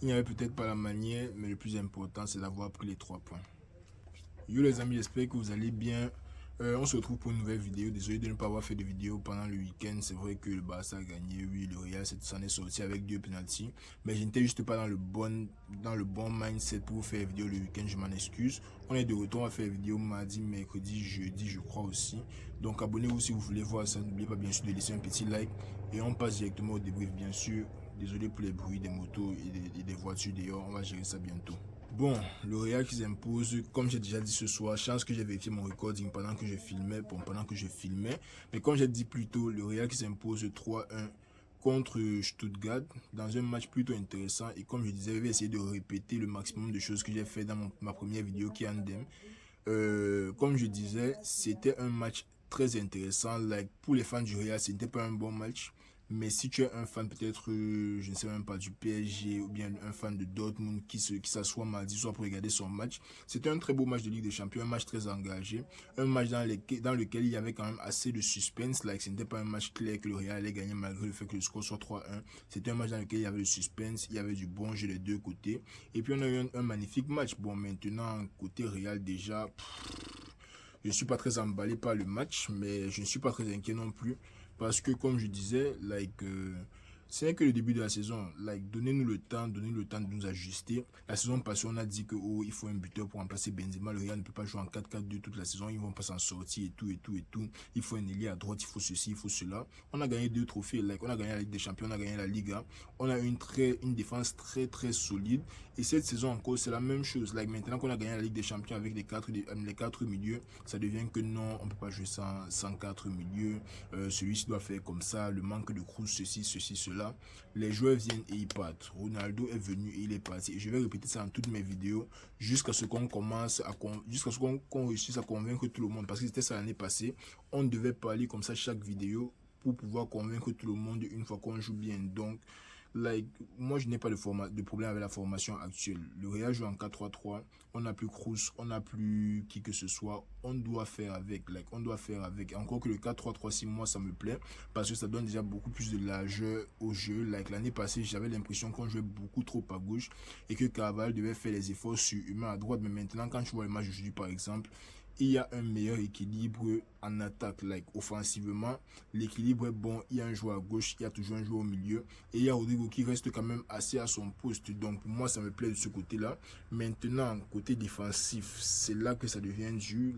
Il n'y avait peut-être pas la manière, mais le plus important, c'est d'avoir pris les 3 points. Yo les amis, j'espère que vous allez bien. On se retrouve pour une nouvelle vidéo. Désolé de ne pas avoir fait de vidéo pendant le week-end. C'est vrai que le Barça a gagné. Oui, le Real s'en est sorti avec 2 penalties. Mais je n'étais juste pas dans le bon mindset pour vous faire une vidéo le week-end. Je m'en excuse. On est de retour. On va faire une vidéo mardi, mercredi, jeudi, je crois aussi. Donc abonnez-vous si vous voulez voir ça. N'oubliez pas bien sûr de laisser un petit like. Et on passe directement au débrief, bien sûr. Désolé pour les bruits des motos et des voitures dehors. On va gérer ça bientôt. Bon, le Real qui s'impose, comme j'ai déjà dit ce soir, chance que j'ai vérifié mon recording pendant que je filmais, mais comme j'ai dit plus tôt, le Real qui s'impose 3-1 contre Stuttgart dans un match plutôt intéressant et comme je disais, je vais essayer de répéter le maximum de choses que j'ai fait dans ma première vidéo qui est Andem. Comme je disais, c'était un match très intéressant. Like, pour les fans du Real, ce n'était pas un bon match. Mais si tu es un fan peut-être, je ne sais même pas, du PSG ou bien un fan de Dortmund qui s'assoit mardi soir pour regarder son match, c'était un très beau match de Ligue des Champions, un match très engagé, un match dans lequel il y avait quand même assez de suspense. Like, ce n'était pas un match clair que le Real allait gagner malgré le fait que le score soit 3-1. C'était un match dans lequel il y avait le suspense, il y avait du bon jeu des deux côtés. Et puis on a eu un magnifique match. Bon, maintenant, côté Real déjà, je ne suis pas très emballé par le match, mais je ne suis pas très inquiet non plus. Parce que, comme je disais, c'est que le début de la saison. Donnez-nous le temps de nous ajuster. La saison passée, on a dit que il faut un buteur pour remplacer Benzema. Le Real ne peut pas jouer en 4-4-2 toute la saison. Ils vont pas s'en sortir et tout, et tout, et tout. Il faut un ailier à droite, il faut ceci, il faut cela. On a gagné 2 trophées. On a gagné la Ligue des Champions, on a gagné la Liga. On a une défense très, très solide. Et cette saison encore, c'est la même chose. Maintenant qu'on a gagné la Ligue des Champions avec les 4 milieux, ça devient que non, on ne peut pas jouer sans 4 milieux. Celui-ci doit faire comme ça, le manque de Kroos, ceci, cela. Les joueurs viennent et ils partent. Ronaldo est venu et il est parti. Et je vais répéter ça dans toutes mes vidéos jusqu'à ce qu'on réussisse à convaincre tout le monde. Parce que c'était ça l'année passée. On devait parler comme ça chaque vidéo pour pouvoir convaincre tout le monde une fois qu'on joue bien. Donc, moi je n'ai pas de problème avec la formation actuelle. Le Real joue en 4-3-3, on n'a plus Kroos, on n'a plus qui que ce soit, on doit faire avec, on doit faire avec. Encore que le 4-3-3, 6 mois ça me plaît parce que ça donne déjà beaucoup plus de largeur au jeu. L'année passée, j'avais l'impression qu'on jouait beaucoup trop à gauche et que Carvalho devait faire les efforts surhumains à droite. Mais maintenant, quand je vois le match d'aujourd'hui par exemple, il y a un meilleur équilibre en attaque, offensivement, l'équilibre est bon, il y a un joueur à gauche, il y a toujours un joueur au milieu, et il y a Rodrigo qui reste quand même assez à son poste, donc pour moi ça me plaît de ce côté-là. Maintenant, côté défensif, c'est là que ça devient dur,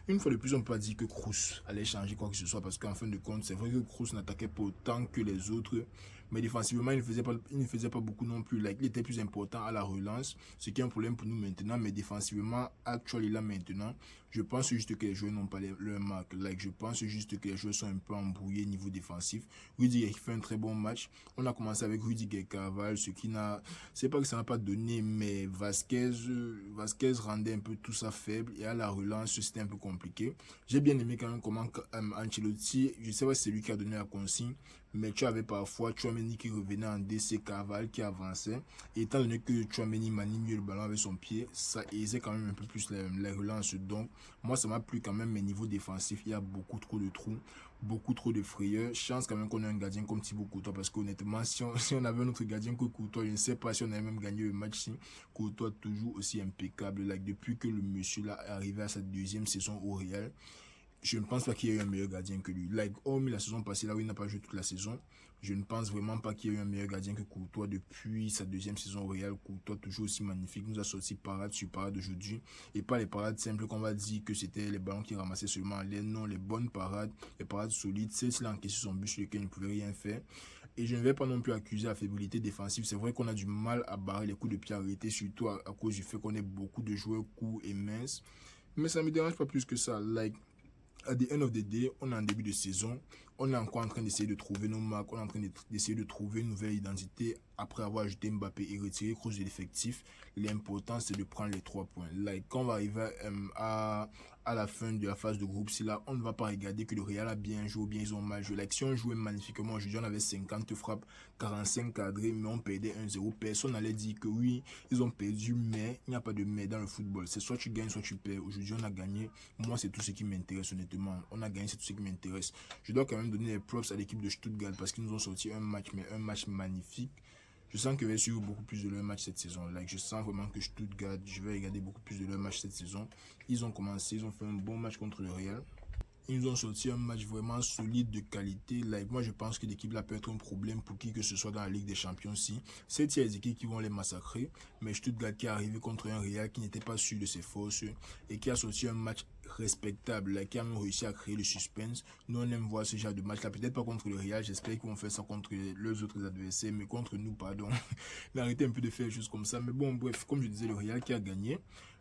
une fois de plus on peut pas dire que Kroos allait changer quoi que ce soit, parce qu'en fin de compte, c'est vrai que Kroos n'attaquait pas autant que les autres, mais défensivement il ne faisait pas beaucoup non plus, il était plus important à la relance, ce qui est un problème pour nous maintenant, mais défensivement, actuellement là maintenant, je pense juste que les joueurs n'ont pas leur marque. Je pense juste que les joueurs sont un peu embrouillés niveau défensif. Rudiger fait un très bon match. On a commencé avec Rudiger Carvalho, ce qui n'a, c'est pas que ça n'a pas donné, mais Vasquez rendait un peu tout ça faible et à la relance c'était un peu compliqué. J'ai bien aimé quand même comment Ancelotti, je sais pas si c'est lui qui a donné la consigne, mais tu avais parfois Tchouaméni qui revenait en DC, Carvalho qui avançait. Et étant donné que Tchouaméni manie mieux le ballon avec son pied, ça aisait quand même un peu plus les relances. Donc, moi, ça m'a plu quand même, mais niveau défensif, il y a beaucoup trop de trous, beaucoup trop de frayeurs. Chance quand même qu'on a un gardien comme Thibaut Courtois, parce qu'honnêtement, si on avait un autre gardien que Courtois, je ne sais pas si on avait même gagné le match. Si Courtois toujours aussi impeccable. Depuis que le monsieur là est arrivé à sa 2e saison au Real, je ne pense pas qu'il y ait eu un meilleur gardien que lui. Hormis la saison passée, là où il n'a pas joué toute la saison, je ne pense vraiment pas qu'il y ait eu un meilleur gardien que Courtois depuis sa 2e saison au Real. Courtois toujours aussi magnifique, nous a sorti parade sur parade aujourd'hui. Et pas les parades simples qu'on va dire que c'était les ballons qui ramassaient seulement en l'air. Non, les bonnes parades, les parades solides. Celle-ci a encaissé son but sur lequel il ne pouvait rien faire. Et je ne vais pas non plus accuser la fébrilité défensive. C'est vrai qu'on a du mal à barrer les coups de pied arrêtés, surtout à cause du fait qu'on ait beaucoup de joueurs courts et minces. Mais ça ne me dérange pas plus que ça. À the end of the day, on est en début de saison, on est encore en train d'essayer de trouver nos marques, on est en train d'essayer de trouver une nouvelle identité après avoir ajouté Mbappé et retiré Kroos de l'effectif. L'important c'est de prendre les 3 points. Quand on va arriver à la fin de la phase de groupe, si là on ne va pas regarder que le Real a bien joué ou bien ils ont mal joué. Si on jouait magnifiquement aujourd'hui, on avait 50 frappes, 45 cadrés, mais on perdait 1-0. Personne n'allait dire que oui, ils ont perdu, mais il n'y a pas de mais dans le football. C'est soit tu gagnes, soit tu perds. Aujourd'hui on a gagné. Moi c'est tout ce qui m'intéresse honnêtement. On a gagné, c'est tout ce qui m'intéresse. Je dois quand même donner les props à l'équipe de Stuttgart parce qu'ils nous ont sorti un match, mais un match magnifique. Je sens que je vais suivre beaucoup plus de leurs matchs cette saison. Like, je sens vraiment que Stuttgart, je vais regarder beaucoup plus de leurs matchs cette saison. Ils ont commencé, ils ont fait un bon match contre le Real. Ils nous ont sorti un match vraiment solide de qualité. Like, moi, je pense que l'équipe là peut être un problème pour qui que ce soit dans la Ligue des Champions aussi. C'est il y a des équipes qui vont les massacrer, mais Stuttgart qui est arrivé contre un Real qui n'était pas sûr de ses forces et qui a sorti un match respectable, like, qui a même réussi à créer le suspense. Nous, on aime voir ce genre de match là. Peut-être pas contre le Real, j'espère qu'ils vont faire ça contre les autres adversaires, mais contre nous, pardon. Arrêtez un peu de faire des choses comme ça. Mais bon, bref, comme je disais, le Real qui a gagné.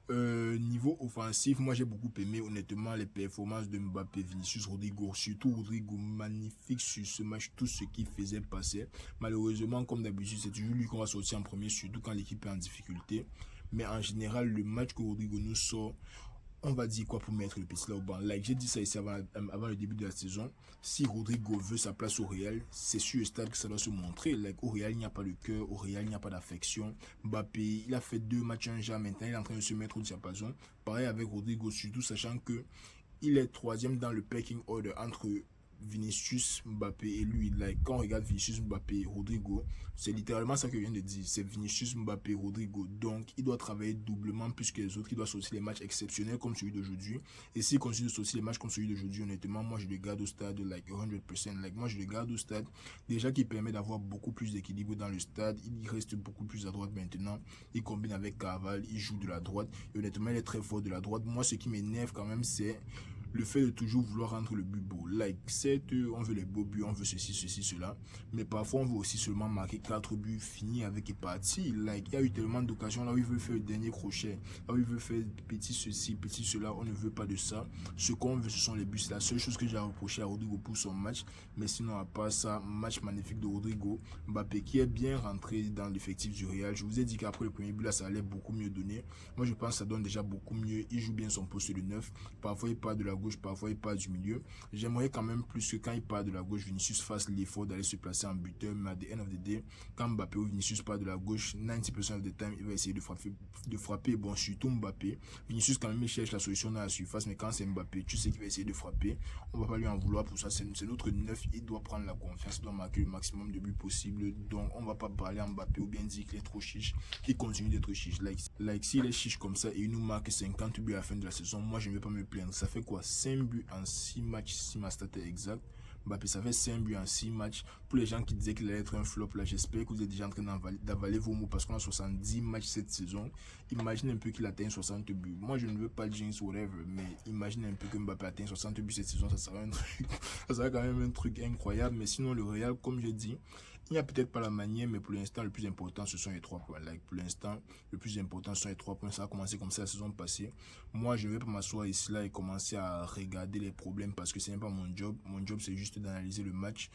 Niveau offensif, moi j'ai beaucoup aimé honnêtement les performances de Mbappé, Vinicius, Rodrigo, surtout Rodrigo, magnifique sur ce match, tout ce qu'il faisait passer. Malheureusement, comme d'habitude, c'est toujours lui qu'on va sortir en premier, surtout quand l'équipe est en difficulté. Mais en général, le match que Rodrigo nous sort, on va dire quoi pour mettre le petit là au banc. Like, j'ai dit ça ici avant le début de la saison. Si Rodrigo veut sa place au Real, c'est sur le stade que ça doit se montrer. Like, au Real, il n'y a pas de cœur. Au Real, il n'y a pas d'affection. Mbappé, il a fait 2 matchs un jour. Maintenant, il est en train de se mettre au diapason. Pareil avec Rodrigo, surtout sachant que il est troisième dans le pecking order entre Vinicius, Mbappé et lui. Like, quand on regarde Vinicius, Mbappé, Rodrigo, c'est littéralement ça que je viens de dire. C'est Vinicius, Mbappé, Rodrigo. Donc, il doit travailler doublement plus que les autres. Il doit sortir les matchs exceptionnels comme celui d'aujourd'hui. Et s'il continue de sortir les matchs comme celui d'aujourd'hui, honnêtement, moi, je le garde au stade, like 100%. Like, moi, je le garde au stade. Déjà, qui permet d'avoir beaucoup plus d'équilibre dans le stade. Il reste beaucoup plus à droite maintenant. Il combine avec Carval. Il joue de la droite. Et honnêtement, il est très fort de la droite. Moi, ce qui m'énerve quand même, c'est le fait de toujours vouloir rendre le but beau. Like, certes, on veut les beaux buts, on veut ceci, cela. Mais parfois, on veut aussi seulement marquer 4 buts, finir avec et partir. Like, il y a eu tellement d'occasions là où il veut faire le dernier crochet, là où il veut faire petit ceci, petit cela. On ne veut pas de ça. Ce qu'on veut, ce sont les buts. C'est la seule chose que j'ai reproché à Rodrigo pour son match. Mais sinon, à part ça, match magnifique de Rodrigo. Mbappé qui est bien rentré dans l'effectif du Real. Je vous ai dit qu'après le premier but là, ça allait beaucoup mieux donner. Moi, je pense que ça donne déjà beaucoup mieux. Il joue bien son poste de 9. Parfois, il part de la gauche, parfois il part du milieu. J'aimerais quand même plus que quand il part de la gauche, Vinicius fasse l'effort d'aller se placer en buteur, mais à the end of the day, quand Mbappé ou Vinicius part de la gauche, 90% of the time, il va essayer de frapper. Bon, surtout Mbappé. Vinicius quand même il cherche la solution dans la surface, mais quand c'est Mbappé, tu sais qu'il va essayer de frapper. On va pas lui en vouloir pour ça. C'est notre 9, il doit prendre la confiance, il doit marquer le maximum de buts possible. Donc on va pas parler à Mbappé ou bien dire qu'il est trop chiche, qu'il continue d'être chiche. Like s'il est chiche comme ça et il nous marque 50 buts à la fin de la saison, moi je ne vais pas me plaindre. Ça fait quoi? 5 buts en 6 matchs, si ma stat est exacte. Mbappé, ça fait 5 buts en 6 matchs. Pour les gens qui disaient qu'il allait être un flop, là, j'espère que vous êtes déjà en train d'avaler vos mots parce qu'on a 70 matchs cette saison. Imagine un peu qu'il atteigne 60 buts. Moi, je ne veux pas jinx whatever, mais imagine un peu que Mbappé atteigne 60 buts cette saison. Ça serait un truc, ça serait quand même un truc incroyable. Mais sinon, le Real, comme je dis, il n'y a peut-être pas la manière, mais pour l'instant, le plus important, ce sont les 3 points. Like, pour l'instant, le plus important, ce sont les 3 points. Ça a commencé comme ça la saison passée. Moi, je ne vais pas m'asseoir ici là et commencer à regarder les problèmes parce que ce n'est pas mon job. Mon job, c'est juste d'analyser le match.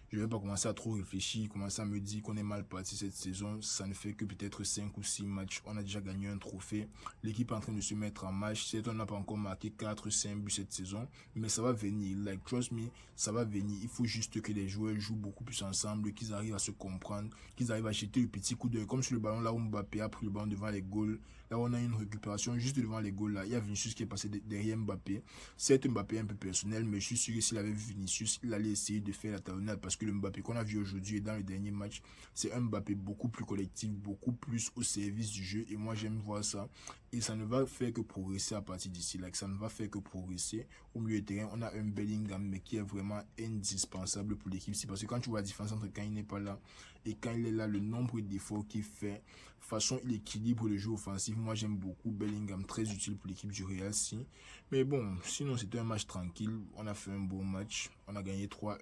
Je ne vais pas commencer à trop réfléchir, commencer à me dire qu'on est mal parti cette saison. Ça ne fait que peut-être 5 ou 6 matchs. On a déjà gagné un trophée. L'équipe est en train de se mettre en marche. Certes, on n'a pas encore marqué 4-5 buts cette saison, mais ça va venir. Like, trust me, ça va venir. Il faut juste que les joueurs jouent beaucoup plus ensemble, qu'ils arrivent à se comprendre, qu'ils arrivent à jeter le petit coup d'œil. Comme sur le ballon là où Mbappé a pris le ballon devant les goals. Là, on a une récupération juste devant les goals là. Il y a Vinicius qui est passé derrière Mbappé. Certes, Mbappé est un peu personnel, mais je suis sûr que s'il avait vu Vinicius, il allait essayer de faire la talonnade parce que le Mbappé qu'on a vu aujourd'hui et dans le dernier match, c'est un Mbappé beaucoup plus collectif, beaucoup plus au service du jeu. Et moi, j'aime voir ça. Et ça ne va faire que progresser à partir d'ici. Like, ça ne va faire que progresser. Au milieu de terrain, on a un Bellingham, mais qui est vraiment indispensable pour l'équipe. C'est parce que quand tu vois la différence entre quand il n'est pas là et quand il est là, le nombre d'efforts qu'il fait, façon il équilibre le jeu offensif. Moi, j'aime beaucoup Bellingham, très utile pour l'équipe du Real. Si. Mais bon, sinon, c'était un match tranquille. On a fait un bon match. On a gagné 3-1.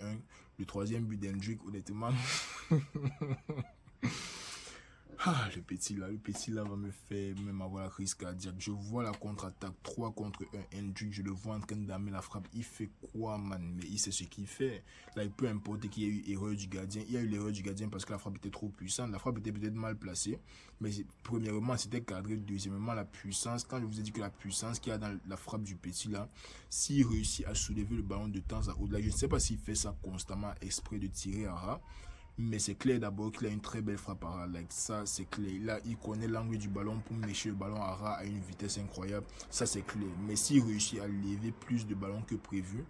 Le troisième but d'Hendrick, honnêtement. Ah, le petit là va me faire même avoir la crise cardiaque. Je vois la contre-attaque 3 contre 1 Hendrick, je le vois en train d'amener la frappe. Il fait quoi, man? Mais il sait ce qu'il fait. Là, peu importe qu'il y ait eu erreur du gardien. Il y a eu l'erreur du gardien parce que la frappe était trop puissante. La frappe était peut-être mal placée. Mais premièrement, c'était cadré. Deuxièmement, la puissance. Quand je vous ai dit que la puissance qu'il y a dans la frappe du petit là, s'il réussit à soulever le ballon de temps à autre, là, je ne sais pas s'il fait ça constamment exprès de tirer à ras. Mais c'est clair d'abord qu'il a une très belle frappe à ras. Like, ça, c'est clair. Là, il connaît l'angle du ballon pour mêcher le ballon à ras à une vitesse incroyable. Ça, c'est clair. Mais s'il réussit à lever plus de ballons que prévu,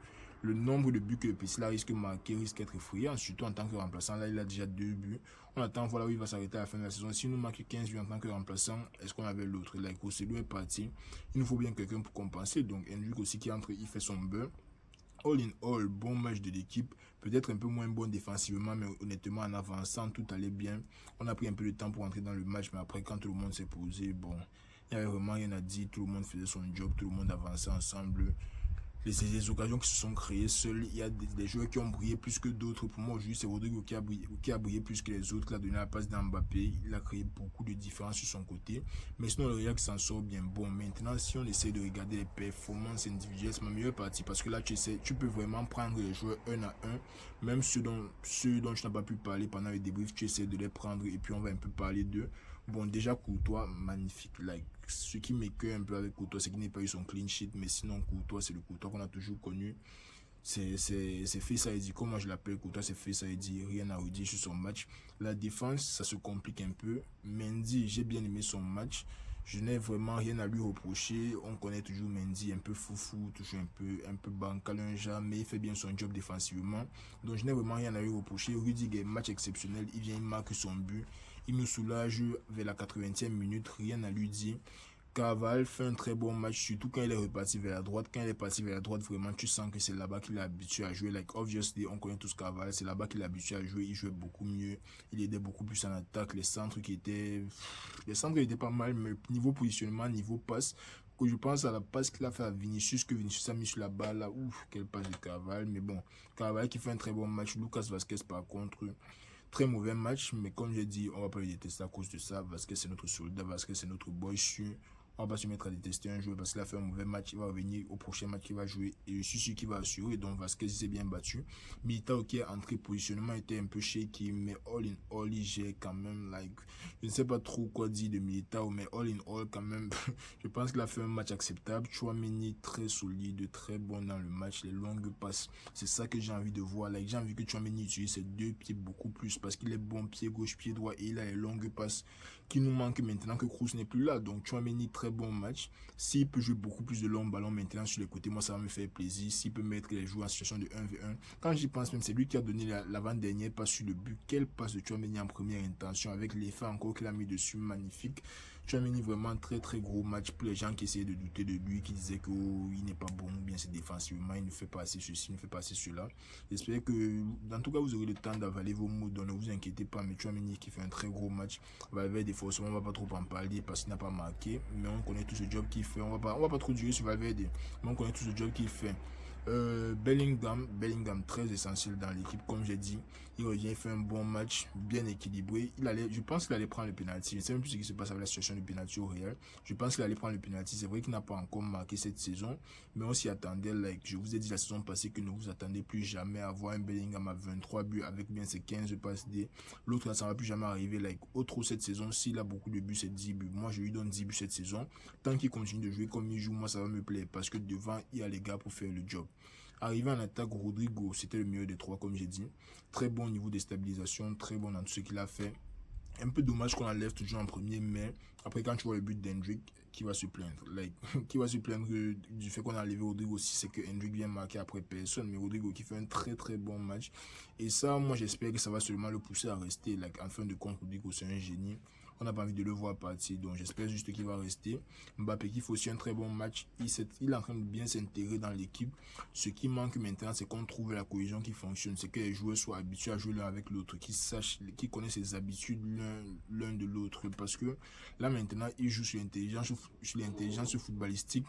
le nombre de buts que le Pessis risque de marquer risque d'être effrayant, surtout en tant que remplaçant. Là, il a déjà 2 buts. On attend voir là où il va s'arrêter à la fin de la saison. Si nous marque 15 buts en tant que remplaçant, est-ce qu'on avait l'autre? Là, Rosselló est parti. Il nous faut bien quelqu'un pour compenser. Donc, Hendrick aussi qui entre, il fait son beurre. All in all, bon match de l'équipe. Peut-être un peu moins bon défensivement, mais honnêtement, en avançant, tout allait bien. On a pris un peu de temps pour entrer dans le match, mais après, quand tout le monde s'est posé, bon, il n'y avait vraiment rien à dire. Tout le monde faisait son job, tout le monde avançait ensemble. Les occasions qui se sont créées seules, il y a des joueurs qui ont brillé plus que d'autres. Pour moi, aujourd'hui, c'est Rodrigo qui a brillé plus que les autres. Il a donné la passe d'Mbappé. Il a créé beaucoup de différences sur son côté. Mais sinon, le Real s'en sort bien. Bon, maintenant, si on essaie de regarder les performances individuelles, c'est ma meilleure partie. Parce que là, tu peux vraiment prendre les joueurs un à un. Même ceux dont tu n'as pas pu parler pendant le débrief, tu essaies de les prendre et puis on va un peu parler d'eux. Bon, déjà, Courtois, magnifique. Like, ce qui m'écoeure un peu avec Courtois, c'est qu'il n'a pas eu son clean sheet. Mais sinon, Courtois, c'est le Courtois qu'on a toujours connu. C'est Face ID, comment je l'appelle, Courtois, c'est Face ID. Rien à redire sur son match. La défense, ça se complique un peu. Mendy, j'ai bien aimé son match. Je n'ai vraiment rien à lui reprocher. On connaît toujours Mendy, un peu foufou, toujours un peu bancal, un genre, mais il fait bien son job défensivement. Donc je n'ai vraiment rien à lui reprocher. Rudiger, match exceptionnel. Il vient, il marque son but. Il nous soulage vers la 80e minute. Rien à lui dire. Carval fait un très bon match, surtout quand il est reparti vers la droite. Quand il est parti vers la droite, vraiment, tu sens que c'est là-bas qu'il est habitué à jouer. Like, obviously, on connaît tous Carval, c'est là-bas qu'il est habitué à jouer. Il jouait beaucoup mieux, il aidait beaucoup plus en attaque. Les centres étaient pas mal, mais niveau positionnement, niveau passe, que je pense à la passe qu'il a fait à Vinicius, que Vinicius a mis sur la balle là. Ouf, quelle passe de Carval. Mais bon, Carval qui fait un très bon match. Lucas Vazquez, par contre, très mauvais match, mais comme j'ai dit, on va pas le détester à cause de ça. Vazquez, c'est notre soldat, Vazquez, c'est notre boy sûr. On va pas se mettre à détester un joueur parce qu'il a fait un mauvais match. Il va revenir au prochain match qu'il va jouer et je suis sûr qu'il va assurer. Donc Vasquez s'est bien battu. Militao qui est entré, positionnement était un peu shaky, mais all in all, j'ai quand même, like, je ne sais pas trop quoi dire de Militao, mais all in all, quand même, je pense qu'il a fait un match acceptable. Chouameni très solide, très bon dans le match. Les longues passes, c'est ça que j'ai envie de voir. Like, j'ai envie que Chouameni utilise ses deux pieds beaucoup plus parce qu'il est bon pied gauche, pied droit et il a les longues passes qui nous manquent maintenant que Kroos n'est plus là. Donc Chouameni, très bon match. S'il peut jouer beaucoup plus de longs ballons maintenant sur les côtés, moi ça va me faire plaisir. S'il peut mettre les joueurs en situation de 1v1. Quand j'y pense même, c'est lui qui a donné l'avant-dernière passe sur le but. Quelle passe de Chouameni en première intention avec l'effet encore qu'il a mis dessus, magnifique. Chouameni vraiment très très gros match pour les gens qui essayaient de douter de lui, qui disaient qu'il n'est pas bon, bien c'est défensivement, il ne fait pas assez ceci, il ne fait pas assez cela. J'espère que dans tout cas vous aurez le temps d'avaler vos mots, donc ne vous inquiétez pas, mais Chouameni qui fait un très gros match. Valverde forcément on va pas trop en parler parce qu'il n'a pas marqué, mais on connaît tout ce job qu'il fait. On va pas trop durer sur Valverde, mais on connaît tout ce job qu'il fait. Bellingham très essentiel dans l'équipe, comme j'ai dit. Il revient, il fait un bon match, bien équilibré. Je pense qu'il allait prendre le penalty. Je ne sais même plus ce qui se passe avec la situation du penalty au Real. Je pense qu'il allait prendre le penalty. C'est vrai qu'il n'a pas encore marqué cette saison, mais on s'y attendait. Like, je vous ai dit la saison passée que ne vous attendez plus jamais à voir un Bellingham à 23 buts avec bien ses 15 passes D. L'autre là, ça ne va plus jamais arriver. Like, autre cette saison, s'il a beaucoup de buts, c'est 10 buts. Moi, je lui donne 10 buts cette saison. Tant qu'il continue de jouer comme il joue, moi, ça va me plaire parce que devant, il y a les gars pour faire le job. Arrivé en attaque, Rodrigo, c'était le meilleur des trois, comme j'ai dit. Très bon niveau de stabilisation, très bon dans tout ce qu'il a fait. Un peu dommage qu'on enlève toujours en premier, mais après, quand tu vois le but d'Hendrick, qui va se plaindre qui va se plaindre du fait qu'on a enlevé Rodrigo aussi, c'est que Hendrick vient marquer après personne, mais Rodrigo qui fait un très très bon match. Et ça, moi, j'espère que ça va seulement le pousser à rester. En fin de compte, Rodrigo, c'est un génie. On n'a pas envie de le voir partir, donc j'espère juste qu'il va rester. Mbappé qui fait aussi un très bon match. Il est en train de bien s'intégrer dans l'équipe. Ce qui manque maintenant, c'est qu'on trouve la cohésion qui fonctionne. C'est que les joueurs soient habitués à jouer l'un avec l'autre, qu'ils connaissent les habitudes l'un de l'autre. Parce que là maintenant, ils jouent sur l'intelligence footballistique.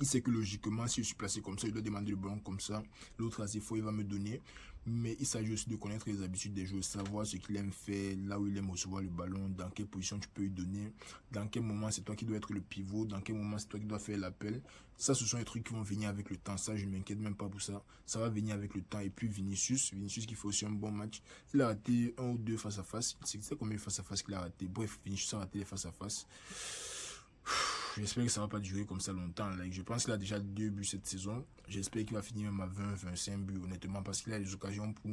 Il sait que logiquement, si je suis placé comme ça, il doit demander le ballon comme ça. L'autre, assez fort, il va me donner. Mais il s'agit aussi de connaître les habitudes des joueurs, savoir ce qu'il aime faire, là où il aime recevoir le ballon, dans quelle position tu peux lui donner, dans quel moment c'est toi qui dois être le pivot, dans quel moment c'est toi qui dois faire l'appel. Ça, ce sont les trucs qui vont venir avec le temps. Ça, je ne m'inquiète même pas pour ça. Ça va venir avec le temps. Et puis Vinicius qui fait aussi un bon match. Il a raté un ou deux face-à-face. C'est combien de face-à-face qu'il a raté. Bref, Vinicius a raté les face-à-face. J'espère que ça va pas durer comme ça longtemps. Like, je pense qu'il a déjà 2 buts cette saison. J'espère qu'il va finir même à 20-25 buts, honnêtement, parce qu'il a les occasions pour.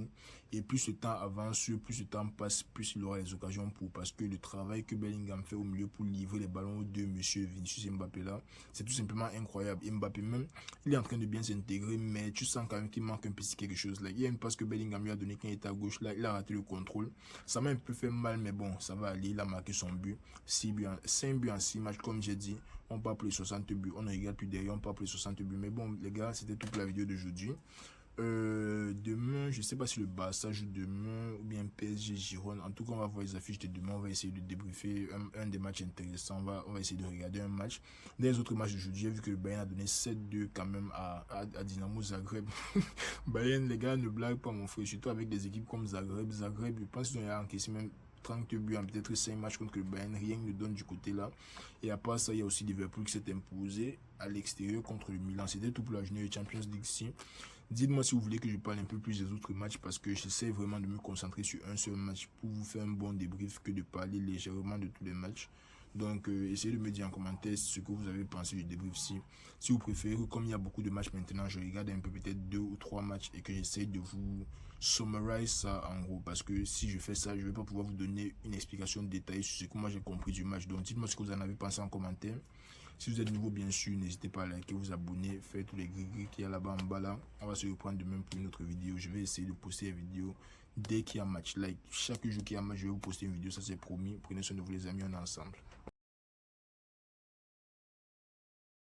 Et plus le temps avance, plus le temps passe, plus il aura les occasions pour. Parce que le travail que Bellingham fait au milieu pour livrer les ballons aux deux monsieur Vinicius Mbappé là, c'est tout simplement incroyable. Mbappé même, il est en train de bien s'intégrer, mais tu sens quand même qu'il manque un petit quelque chose. Like, il y a une passe que Bellingham lui a donné quand il était à gauche là, il a raté le contrôle. Ça m'a un peu fait mal, mais bon, ça va aller. Il a marqué son but. 5 buts en 6 matchs, comme j'ai dit. On part pour les 60 buts. On ne regarde plus derrière, on part pour les 60 buts. Mais bon, les gars, c'était toute la vidéo d'aujourd'hui. Demain, je ne sais pas si le Barça joue demain ou bien PSG Gironde. En tout cas, on va voir les affiches de demain. On va essayer de débriefer un des matchs intéressants. On va essayer de regarder un match. Dans les autres matchs d'aujourd'hui, j'ai vu que le Bayern a donné 7-2 quand même à Dynamo Zagreb. Bayern, les gars, ne blaguent pas, mon frère. Surtout avec des équipes comme Zagreb. Zagreb, je pense qu'ils ont encaissé même 30 buts en peut-être 5 matchs contre le Bayern, rien ne donne du côté là. Et à part ça, il y a aussi Liverpool qui s'est imposé à l'extérieur contre le Milan. C'était tout pour la journée de Champions League ici. Dites-moi si vous voulez que je parle un peu plus des autres matchs parce que j'essaie vraiment de me concentrer sur un seul match pour vous faire un bon débrief que de parler légèrement de tous les matchs. Donc, essayez de me dire en commentaire ce que vous avez pensé du débrief-ci. Si vous préférez, comme il y a beaucoup de matchs maintenant, je regarde un peu peut-être 2 ou 3 matchs et que j'essaie de vous summariser ça en gros. Parce que si je fais ça, je ne vais pas pouvoir vous donner une explication détaillée sur ce que moi j'ai compris du match. Donc, dites-moi ce que vous en avez pensé en commentaire. Si vous êtes nouveau, bien sûr, n'hésitez pas à liker, vous abonner, faites tous les gris-gris qu'il y a là-bas en bas là. On va se reprendre demain pour une autre vidéo. Je vais essayer de poster une vidéo dès qu'il y a un match. Like, chaque jour qu'il y a un match, je vais vous poster une vidéo, ça c'est promis. Prenez soin de vous les amis, on est ensemble.